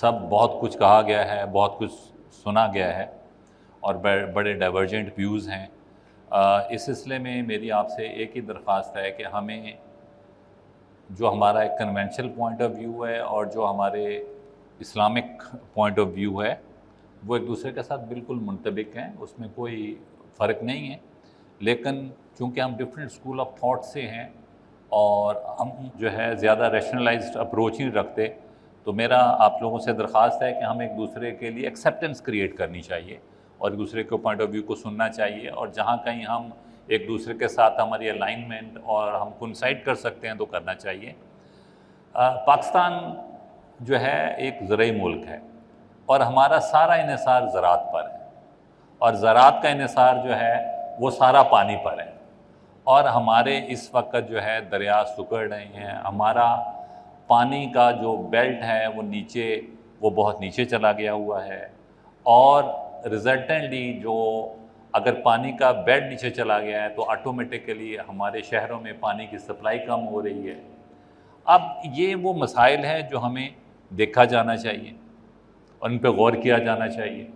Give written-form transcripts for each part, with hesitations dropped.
सब बहुत कुछ कहा गया है, बहुत कुछ सुना गया है और बड़े डाइवर्जेंट व्यूज़ हैं। इस सिलसिले में मेरी आपसे एक ही दरख्वास्त है कि हमें जो हमारा एक कन्वेंशनल पॉइंट ऑफ व्यू है और जो हमारे इस्लामिक पॉइंट ऑफ व्यू है वो एक दूसरे के साथ बिल्कुल मुंतबिक हैं, उसमें कोई फ़र्क नहीं है। लेकिन चूँकि हम डिफरेंट स्कूल ऑफ थॉट से हैं और हम जो है ज़्यादा रैशनलाइज्ड अप्रोच ही रखते, तो मेरा आप लोगों से दरख्वास्त है कि हम एक दूसरे के लिए एक्सेप्टेंस क्रिएट करनी चाहिए और एक दूसरे के पॉइंट ऑफ व्यू को सुनना चाहिए, और जहाँ कहीं हम एक दूसरे के साथ हमारी अलाइनमेंट और हम कोइंसाइड कर सकते हैं तो करना चाहिए। पाकिस्तान जो है एक ज़रई मुल्क है और हमारा सारा इन्हिसार ज़राअत पर है, और ज़राअत का इन्हिसार जो है वो सारा पानी पर है। और हमारे इस वक्त जो है दरिया सुकड़ रहे हैं, हमारा पानी का जो बेल्ट है वो बहुत नीचे चला गया हुआ है, और रिजल्टेंटली जो अगर पानी का बेड नीचे चला गया है तो ऑटोमेटिकली हमारे शहरों में पानी की सप्लाई कम हो रही है। अब ये वो मसाइल हैं जो हमें देखा जाना चाहिए और इन पर गौर किया जाना चाहिए।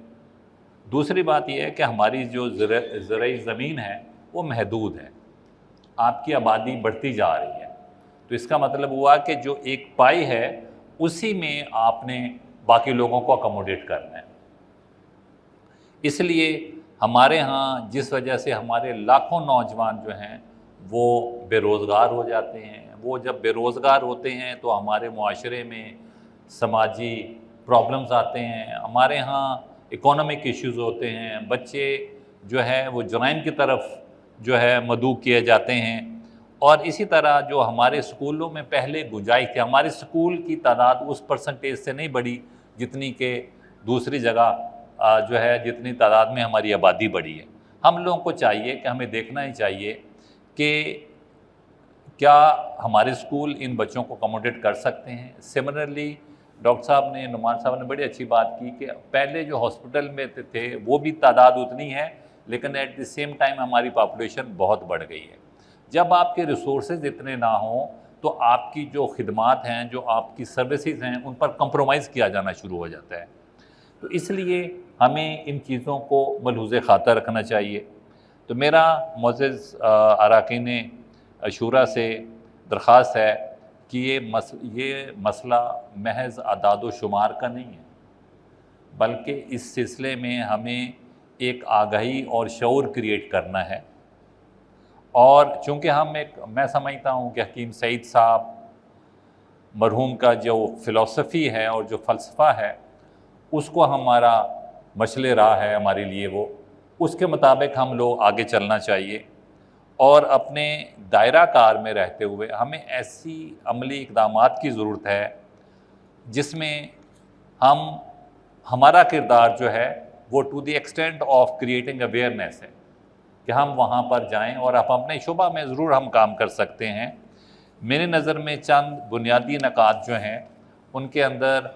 दूसरी बात यह है कि हमारी जो ज़रई ज़मीन है वो महदूद है, आपकी आबादी बढ़ती जा रही है, तो इसका मतलब हुआ कि जो एक पाई है उसी में आपने बाकी लोगों को अकोमोडेट करना है। इसलिए हमारे यहाँ जिस वजह से हमारे लाखों नौजवान जो हैं वो बेरोज़गार हो जाते हैं, वो जब बेरोज़गार होते हैं तो हमारे मुआशरे में समाजी प्रॉब्लम्स आते हैं, हमारे यहाँ इकोनॉमिक इश्यूज़ होते हैं, बच्चे जो है वो जुराइम की तरफ जो है मदऊ किए जाते हैं। और इसी तरह जो हमारे स्कूलों में पहले गुंजाइश थी, हमारे स्कूल की तादाद उस परसेंटेज से नहीं बढ़ी जितनी कि दूसरी जगह जो है जितनी तादाद में हमारी आबादी बढ़ी है। हम लोगों को चाहिए कि हमें देखना ही चाहिए कि क्या हमारे स्कूल इन बच्चों को अकोमोडेट कर सकते हैं। सिमिलरली डॉक्टर साहब ने, नुमान साहब ने बड़ी अच्छी बात की कि पहले जो हॉस्पिटल में थे वो भी तादाद उतनी है, लेकिन एट द सेम टाइम हमारी पॉपुलेशन बहुत बढ़ गई है। जब आपके रिसोर्सेज इतने ना हों तो आपकी जो खिदमात हैं, जो आपकी सर्विसेज हैं, उन पर कंप्रोमाइज़ किया जाना शुरू हो जाता है। तो इसलिए हमें इन चीज़ों को मलहूज़ ख़ातर रखना चाहिए। तो मेरा मुअज़्ज़ज़ अराकीन शूरा से दरख्वास्त है कि ये मसला महज़ अदाद व शुमार का नहीं है, बल्कि इस सिलसिले में हमें एक आगाही और शऊर क्रिएट करना है। और चूँकि मैं समझता हूँ कि हकीम सईद साहब मरहूम का जो फ़िलॉसफ़ी है और जो फ़लसफ़ा है उसको हमारा मशले राह है हमारे लिए, वो उसके मुताबिक हम लोग आगे चलना चाहिए। और अपने दायरा कार में रहते हुए हमें ऐसी अमली इक़दामात की ज़रूरत है जिसमें हमारा किरदार जो है वो to the extent of creating awareness है कि हम वहाँ पर जाएं और आप अपने शुबा में ज़रूर हम काम कर सकते हैं। मेरी नज़र में चंद बुनियादी नकात जो हैं उनके अंदर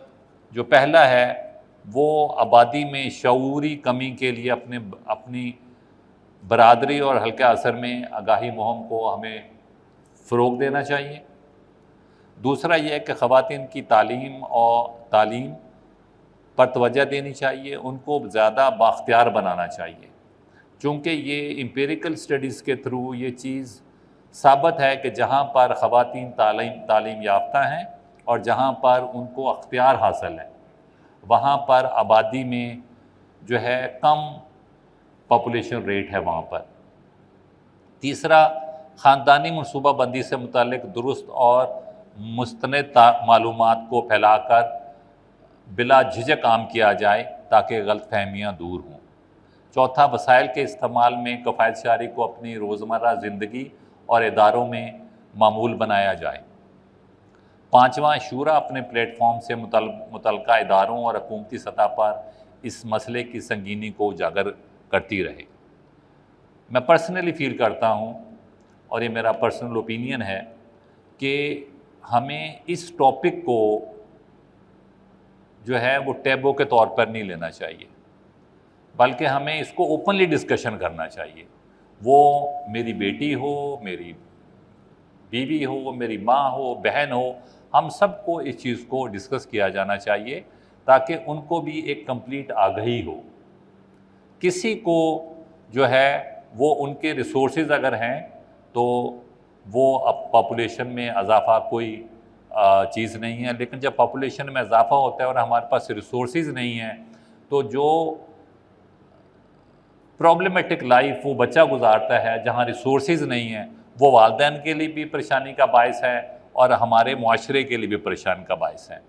जो पहला है वो आबादी में शऊरी कमी के लिए अपनी बरादरी और हल्का असर में आगाही मुहिम को हमें फ़रोग़ देना चाहिए। दूसरा ये है कि ख़वातीन की तालीम पर तवज्जो देनी चाहिए, उनको ज़्यादा बाख्तियार बनाना चाहिए, चूँकि ये एम्पिरिकल स्टडीज़ के थ्रू ये चीज़ साबित है कि जहाँ पर ख़वातीन तालीम याफ्ता हैं और जहाँ पर उनको अख्तियार हासिल है वहाँ पर आबादी में जो है कम पॉपुलेशन रेट है वहाँ पर। तीसरा, ख़ानदानी मनसूबाबंदी से मुताल्लिक़ दुरुस्त और मुस्तनद मालूमात को फैलाकर बिला झिझक काम किया जाए ताकि गलतफ़हमियाँ दूर हों। चौथा, वसाइल के इस्तेमाल में किफ़ायतशारी को अपनी रोज़मर्रा ज़िंदगी और इदारों में मामूल बनाया जाए। पाँचवां, शूरा अपने प्लेटफॉर्म से मुतल्लिक़ा इदारों और हुकूमती सतह पर इस मसले की संगीनी को उजागर करती रहे। मैं पर्सनली फ़ील करता हूँ, और ये मेरा पर्सनल ओपिनियन है, कि हमें इस टॉपिक को जो है वो टैबू के तौर पर नहीं लेना चाहिए, बल्कि हमें इसको ओपनली डिस्कशन करना चाहिए। वो मेरी बेटी हो, मेरी बीवी हो, मेरी माँ हो, बहन हो, हम सबको इस चीज़ को डिस्कस किया जाना चाहिए ताकि उनको भी एक कंप्लीट आगाही हो। किसी को जो है वो उनके रिसोर्सेज अगर हैं तो वो अब पॉपुलेशन में इजाफा कोई चीज़ नहीं है, लेकिन जब पॉपुलेशन में इजाफा होता है और हमारे पास रिसोर्सेज नहीं हैं तो जो प्रॉब्लमेटिक लाइफ वो बच्चा गुजारता है जहाँ रिसोर्सेज नहीं हैं, वो वालिदैन के लिए भी परेशानी का बायस है और हमारे मुआशरे के लिए भी परेशानी का बायस है।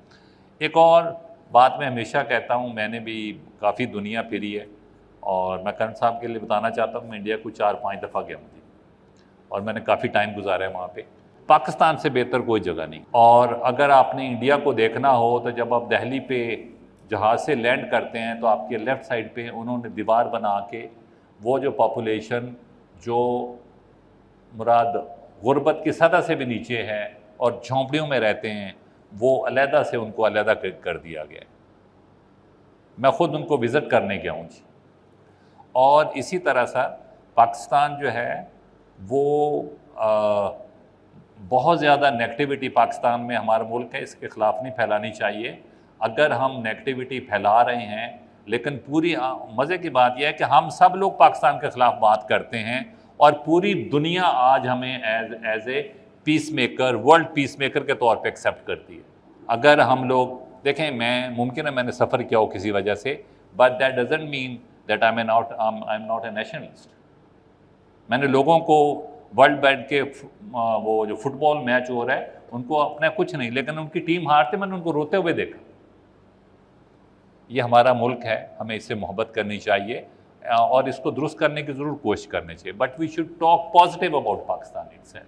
एक और बात मैं हमेशा कहता हूँ, मैंने भी काफ़ी दुनिया फिरी है और मैं करण साहब के लिए बताना चाहता हूँ, मैं इंडिया को 4-5 दफ़ा गया हूँ और मैंने काफ़ी टाइम गुजारा है वहाँ पे। पाकिस्तान से बेहतर कोई जगह नहीं। और अगर आपने इंडिया को देखना हो तो जब आप दिल्ली पे जहाज़ से लैंड करते हैं तो आपके लेफ़्ट साइड पे उन्होंने दीवार बना के वो जो पॉपुलेशन जो मुराद गुर्बत की सतह से भी नीचे है और झोंपड़ियों में रहते हैं, वो अलहदा से उनको अलहदा कर दिया गया है। मैं ख़ुद उनको विज़िट करने गया हूँ जी। और इसी तरह से पाकिस्तान जो है वो बहुत ज़्यादा नेगेटिविटी पाकिस्तान में हमारा मुल्क है, इसके ख़िलाफ़ नहीं फैलानी चाहिए। अगर हम नेगेटिविटी फैला रहे हैं, लेकिन पूरी मज़े की बात यह है कि हम सब लोग पाकिस्तान के ख़िलाफ़ बात करते हैं और पूरी दुनिया आज हमें as a peace maker, world peace maker के तौर पे एक्सेप्ट करती है। अगर हम लोग देखें, मैं मुमकिन है मैंने सफ़र किया हो किसी वजह से, but that doesn't mean that I am not a nationalist. मैंने लोगों को वर्ल्ड बैंक के वो जो फुटबॉल मैच हो रहा है उनको अपना कुछ नहीं, लेकिन उनकी टीम हारते मैंने उनको रोते हुए देखा। ये हमारा मुल्क है, हमें इससे मोहब्बत करनी चाहिए और इसको दुरुस्त करने की ज़रूर कोशिश करनी चाहिए। But we should talk positive about Pakistan itself.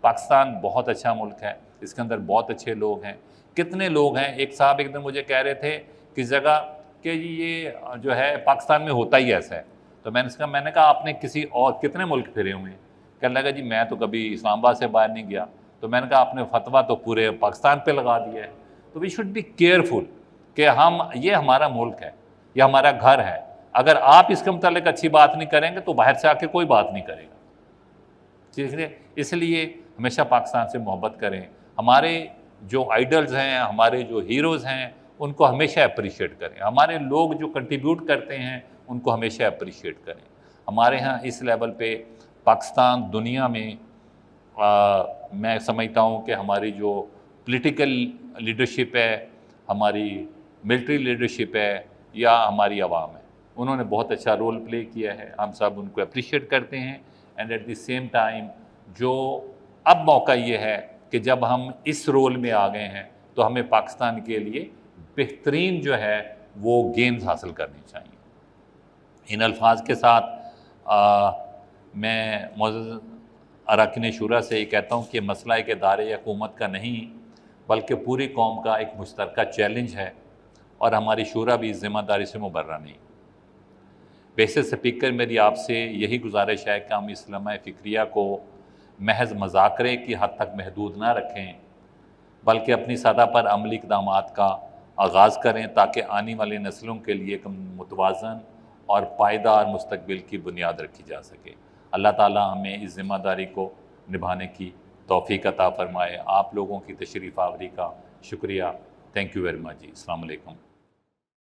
Pakistan बहुत अच्छा मुल्क है, इसके अंदर बहुत अच्छे लोग हैं। कितने लोग हैं, एक साहब एक दिन मुझे कह रहे थे किस जगह कि ये जो है पाकिस्तान में होता ही ऐसा है। तो मैंने कहा आपने किसी और कितने मुल्क फिरे हुए हैं? कहने लगा जी मैं तो कभी इस्लामाबाद से बाहर नहीं गया। तो मैंने कहा आपने फतवा तो पूरे पाकिस्तान पे लगा दिया है। तो वी शुड बी केयरफुल कि ये हमारा मुल्क है, ये हमारा घर है। अगर आप इसके मुतालिक अच्छी बात नहीं करेंगे तो बाहर से आके कोई बात नहीं करेगा, ठीक है। इसलिए हमेशा पाकिस्तान से मोहब्बत करें। हमारे जो आइडल्स हैं, हमारे जो हीरोज़ हैं, उनको हमेशा अप्रिशिएट करें। हमारे लोग जो कंट्रीब्यूट करते हैं उनको हमेशा अप्रिशिएट करें। हमारे यहाँ इस लेवल पे पाकिस्तान दुनिया में मैं समझता हूँ कि हमारी जो पॉलिटिकल लीडरशिप है, हमारी मिलिट्री लीडरशिप है या हमारी आवाम है, उन्होंने बहुत अच्छा रोल प्ले किया है। हम सब उनको अप्रिशिएट करते हैं। And at the same time जो अब मौका ये है कि जब हम इस रोल में आ गए हैं तो हमें पाकिस्तान के लिए बेहतरीन जो है वो गेम्स हासिल करनी चाहिए। इन अल्फाज के साथ मैं मुअज़्ज़ज़ अरकान शुरा से ये कहता हूँ कि मसला एक इदारे या हुकूमत का नहीं बल्कि पूरी कौम का एक मुश्तरका चैलेंज है और हमारी शुरा भी इस ज़िम्मेदारी से मुबर्रा नहीं। वैसे स्पीकर, मेरी आपसे यही गुजारिश है कि हम इस लम्हा फ़िक्रिया को महज मज़ाकरे की हद तक महदूद ना रखें, बल्कि अपनी सतह पर अमली इक़दामात का आगाज़ करें ताकि आने वाली नस्लों के लिए एक मुतवाज़न और पायदार मुस्तक़बिल की बुनियाद रखी जा सके। अल्लाह ताला हमें इस ज़िम्मेदारी को निभाने की तौफ़ीक़ अता फ़रमाए। आप लोगों की तशरीफ़ आवरी का शुक्रिया। थैंक यू वेरी मच जी। अस्सलाम वालेकुम।